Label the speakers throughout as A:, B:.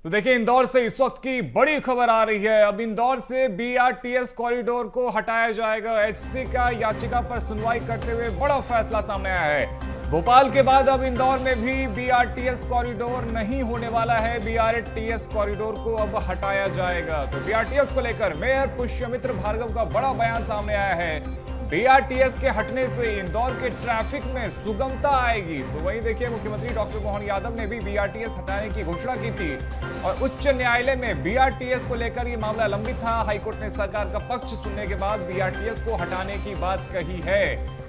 A: तो देखिए, इंदौर से इस वक्त की बड़ी खबर आ रही है। अब इंदौर से बीआरटीएस कॉरिडोर को हटाया जाएगा। एचसी का याचिका पर सुनवाई करते हुए बड़ा फैसला सामने आया है। भोपाल के बाद अब इंदौर में भी बीआरटीएस कॉरिडोर नहीं होने वाला है। बीआरटीएस कॉरिडोर को अब हटाया जाएगा। तो बीआरटीएस को लेकर मेयर पुष्यमित्र भार्गव का बड़ा बयान सामने आया है। बीआरटीएस के हटने से इंदौर के ट्रैफिक में सुगमता आएगी। तो वहीं देखिए, मुख्यमंत्री डॉक्टर मोहन यादव ने भी बीआरटीएस हटाने की घोषणा की थी और उच्च न्यायालय में बीआरटीएस को लेकर यह मामला लंबित था। हाईकोर्ट ने सरकार का पक्ष सुनने के बाद बीआरटीएस को हटाने की बात कही है।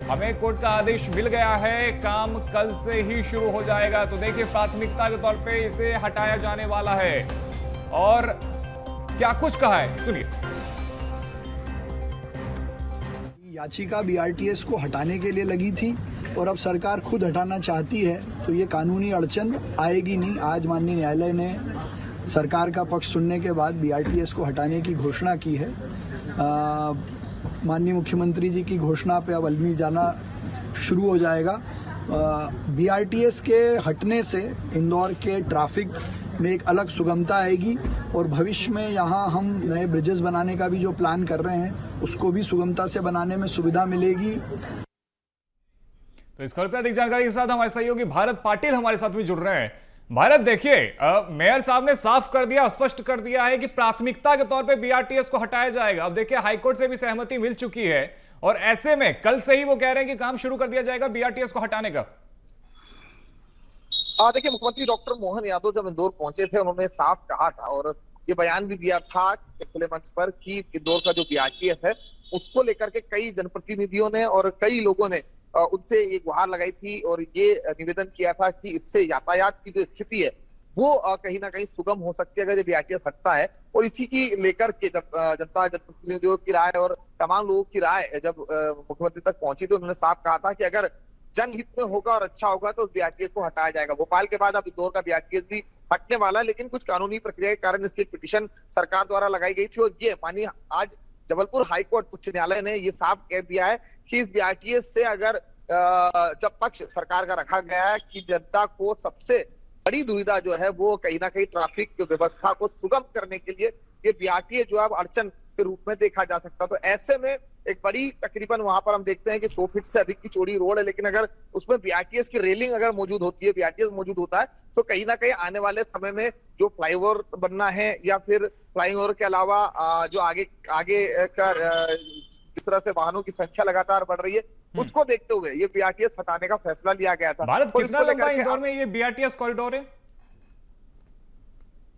A: हमें कोर्ट का आदेश मिल गया है, काम कल से ही शुरू हो जाएगा। तो देखिए, प्राथमिकता के तौर पर इसे हटाया जाने वाला है और क्या कुछ कहा है, सुनिए।
B: याचिका बीआरटीएस को हटाने के लिए लगी थी और अब सरकार खुद हटाना चाहती है, तो ये कानूनी अड़चन आएगी नहीं। आज माननीय न्यायालय ने सरकार का पक्ष सुनने के बाद बीआरटीएस को हटाने की घोषणा की है। माननीय मुख्यमंत्री जी की घोषणा पे अब अमल जाना शुरू हो जाएगा। बीआरटीएस के हटने से इंदौर के ट्रैफिक में एक अलग सुगमता आएगी और भविष्य में यहाँ हम नए ब्रिजेस बनाने का भी जो प्लान कर रहे हैं उसको भी सुगमता से बनाने में सुविधा मिलेगी।
A: तो इस खबर पर अधिक जानकारी के साथ हमारे सहयोगी भारत पाटिल हमारे साथ में जुड़ रहे हैं। भारत, देखिए, मेयर साहब ने साफ कर दिया, स्पष्ट कर दिया है कि प्राथमिकता के तौर पे बीआरटीएस को हटाया जाएगा। अब देखिए, हाईकोर्ट से भी सहमति मिल चुकी है और ऐसे में कल से ही वो कह रहे हैं कि काम शुरू कर दिया जाएगा बीआरटीएस को हटाने का।
C: देखिए, मुख्यमंत्री डॉक्टर मोहन यादव जब इंदौर पहुंचे थे, उन्होंने साफ कहा था और ये बयान भी दिया था खुले मंच पर कि इंदौर का जो बीआरटीएस है उसको लेकर के कई जनप्रतिनिधियों ने और कई लोगों ने उनसे ये गुहार लगाई थी और ये निवेदन किया था कि इससे यातायात की जो स्थिति है वो कहीं ना कहीं सुगम हो सकती है अगर ये बीआरटीएस हटता है। और इसी की लेकर के जब जनप्रतिनिधियों की राय और तमाम लोगों की राय जब मुख्यमंत्री तक पहुंची तो उन्होंने साफ कहा था कि अगर जनहित में होगा और अच्छा होगा तो उस बीआरटीएस को हटाया जाएगा। भोपाल के बाद अब इंदौर का बीआरटीएस भी हटने वाला है, लेकिन कुछ कानूनी प्रक्रिया के कारण इसकी पिटीशन सरकार द्वारा लगाई गई थी और ये मानिए आज जबलपुर हाईकोर्ट उच्च न्यायालय ने ये साफ कह दिया है कि इस बीआरटीएस से अगर जब पक्ष सरकार का रखा गया है कि जनता को सबसे बड़ी दुविधा जो है वो कहीं ना कहीं ट्रैफिक व्यवस्था को सुगम करने के लिए ये बीआरटीएस जो है अड़चन के रूप में देखा जा सकता। तो ऐसे में एक बड़ी तकरीबन वहां पर हम देखते हैं कि 100 फीट से अधिक की चौड़ी रोड है, लेकिन अगर उसमें बीआरटीएस की रेलिंग अगर मौजूद होती है, बीआरटीएस मौजूद होता है, तो कहीं ना कहीं आने वाले समय में जो फ्लाईओवर बनना है या फिर फ्लाईओवर के अलावा जो आगे का इस तरह से वाहनों की संख्या लगातार बढ़ रही है, उसको देखते हुए ये बीआरटीएस हटाने का फैसला लिया गया था।
A: भारत, कितना लंबा इंदौर में ये बीआरटीएस कॉरिडोर है?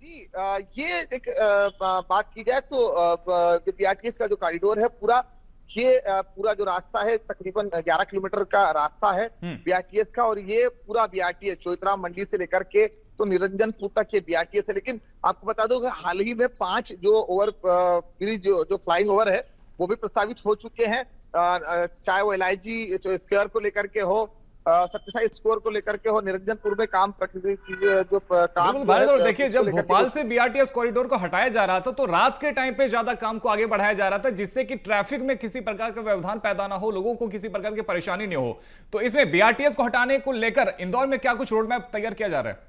C: जी, ये एक बात की जाए तो बीआरटीएस का जो कॉरिडोर है पूरा जो रास्ता है तकरीबन 11 किलोमीटर का रास्ता है बीआरटीएस का और ये पूरा बीआरटीएस चोइथराम मंडी से लेकर के तो निरंजनपुर तक ये बीआरटीएस है। लेकिन आपको बता दो कि हाल ही में 5 जो ओवर ब्रिज जो फ्लाइंग ओवर है वो भी प्रस्तावित हो चुके हैं, चाहे वो एलआईजी स्क्वायर को लेकर के हो, सत्यसाई स्कोर को लेकर के हो, निरंजनपुर में काम जो काम
A: भारत। और देखिए, जब भोपाल से बीआरटीएस कॉरिडोर को हटाया जा रहा था तो रात के टाइम पे ज्यादा काम को आगे बढ़ाया जा रहा था, जिससे कि ट्रैफिक में किसी प्रकार का व्यवधान पैदा ना हो, लोगों को किसी प्रकार की परेशानी नहीं हो। तो इसमें बीआरटीएस को हटाने को लेकर इंदौर में क्या कुछ रोड मैप तैयार किया जा रहा है?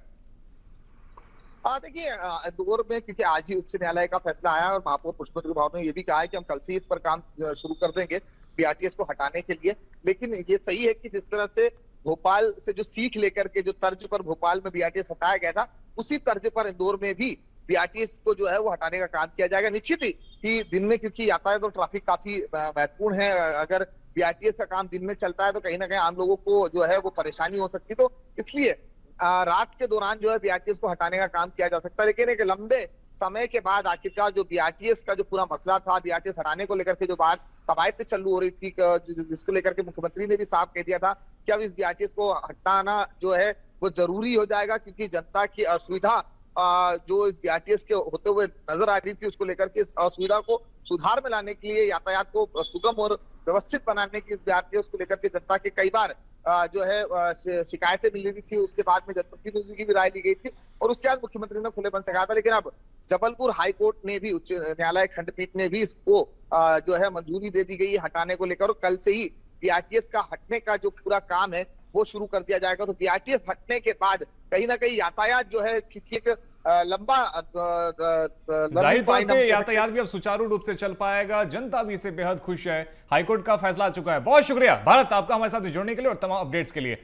C: देखिए, इंदौर में क्योंकि आज ही उच्च न्यायालय का फैसला आया और महापौर पुष्पमित्र भार्गव ने यह भी कहा है कि हम कल से इस पर काम शुरू कर देंगे बीआरटीएस को हटाने के लिए। लेकिन ये सही है कि जिस तरह से भोपाल से जो सीख लेकर के जो तर्ज पर भोपाल में बीआरटीएस हटाया गया था, उसी तर्ज पर इंदौर में भी बीआरटीएस को जो है वो हटाने का काम किया जाएगा। निश्चित ही कि दिन में क्योंकि यातायात और ट्रैफिक काफी महत्वपूर्ण है, अगर बीआरटीएस का काम दिन में चलता है तो कहीं ना कहीं आम लोगों को जो है वो परेशानी हो सकती, तो इसलिए रात के दौरान जो है बीआरटीएस को हटाने का काम किया जा सकता है। लेकिन एक लंबे समय के बाद आखिरकार जो बीआरटीएस का जो पूरा मसला था, बीआरटीएस हटाने को लेकर के जो बात कवायद चालू हो रही थी, जिसको लेकर के मुख्यमंत्री ने भी साफ कह दिया था कि अब इस बीआरटीएस को हटाना जो है वो जरूरी हो जाएगा, क्योंकि जनता की असुविधा जो इस बीआरटीएस के होते हुए नजर आ रही थी, उसको लेकर के इस असुविधा को सुधार में लाने के लिए, यातायात को सुगम और व्यवस्थित बनाने की इस बीआरटीएस को लेकर के जनता के कई बार जो है शिकायतें मिल रही थी। उसके बाद में जनप्रतिनिधियों की भी राय ली गई थी और उसके बाद मुख्यमंत्री ने खुले मन से कहा था। लेकिन अब जबलपुर हाईकोर्ट ने भी, उच्च न्यायालय खंडपीठ ने भी इसको जो है मंजूरी दे दी गई हटाने को लेकर, और कल से ही बीआरटीएस का हटने का जो पूरा काम है वो शुरू कर दिया जाएगा। तो बीआरटीएस हटने के बाद कहीं ना कहीं यातायात जो है एक लंबा
A: जाहिर तौर पे यातायात भी अब सुचारू रूप से चल पाएगा, जनता भी इससे बेहद खुश है। हाईकोर्ट का फैसला आ चुका है। बहुत शुक्रिया भारत आपका हमारे साथ जुड़ने के लिए और तमाम अपडेट्स के लिए।